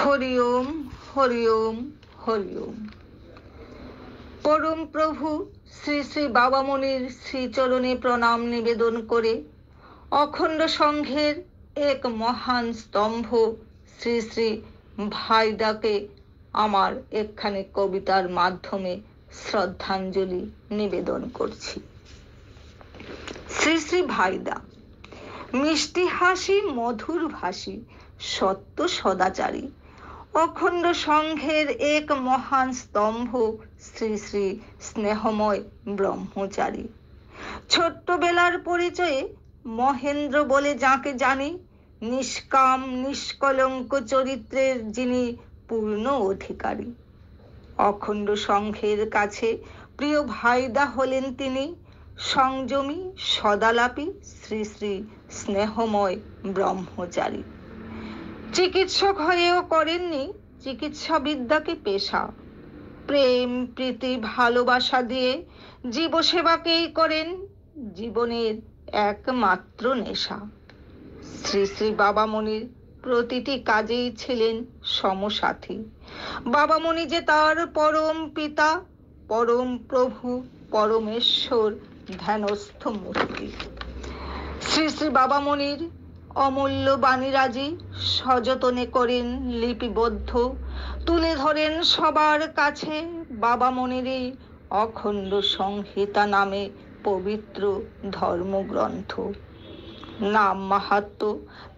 হরি ওম, হরি ওম, হরি ওম। পরম প্রভু শ্রী শ্রী বাবামণির শ্রীচরণে প্রণাম নিবেদন করে অখণ্ড সংঘের এক মহান স্তম্ভ শ্রী শ্রী ভাইদাকে আমার একখানি কবিতার মাধ্যমে শ্রদ্ধাঞ্জলি নিবেদন করছি। শ্রী শ্রী ভাইদা মিষ্টি হাসি, মধুর ভাষী, সত্য সদাচারী, অখণ্ড সংঘের এক মহান স্তম্ভ শ্রী শ্রী স্নেহময় ব্রহ্মচারী। ছোট্টবেলার পরিচয়ে মহেন্দ্র বলে যাকে জানি, নিষ্কাম নিষ্কলঙ্ক চরিত্রের যিনি পূর্ণ অধিকারী। অখণ্ড সংঘের কাছে প্রিয় ভাইদা হলেন তিনি, সংযমী সদালাপী শ্রী শ্রী স্নেহময় ব্রহ্মচারী। চিকিৎসক হয়েও করেননি চিকিৎসা বিদ্যাকে পেশা, প্রেম প্রীতি ভালোবাসা দিয়ে জীবসেবাকেই করেন জীবনের একমাত্র নেশা। শ্রী শ্রী বাবামণির প্রতিটি কাজেই ছিলেন সমসাথী। বাবামণি যে তার পরম পিতা, পরম প্রভু, পরমেশ্বর ধ্যানস্থ মূর্তি। শ্রী শ্রী বাবামণির অমূল্য বাণীরাজি সযতনে করেন লিপিবদ্ধ, তুলে ধরেন সবার কাছে বাবামণিরই অখণ্ড সংহিতা নামে পবিত্র ধর্মগ্রন্থ। নাম মাহাত্ম্য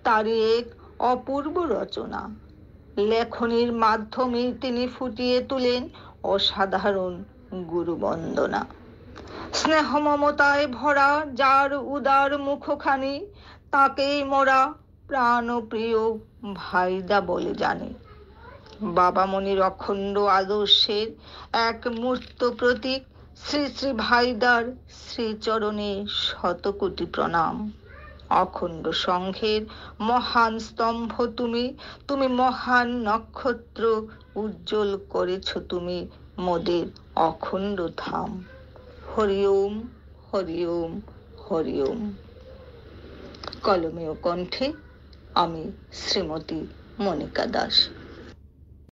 তারই এক অপূর্ব রচনা। লেখনীর মাধ্যমে তিনি ফুটিয়ে তুলেন অসাধারণ গুরুবন্দনা। স্নেহ মমতায় ভরা যার উদার মুখখানি, তাকেই মোরা প্রাণপ্রিয় ভাইদা বলে জানি। বাবামণির অখণ্ড আদর্শের এক মূর্ত প্রতীক শ্রী শ্রী ভাইদার শ্রীচরণে শতকোটি প্রণাম। অখণ্ড সংঘের মহান স্তম্ভ তুমি, তুমি মহান নক্ষত্র উজ্জ্বল করেছ তুমি মোদের অখণ্ড ধাম। হরি ওম, হরি ওম, হরি ওম। কলমে ও কণ্ঠে আমি শ্রীমতী মনিকা দাস।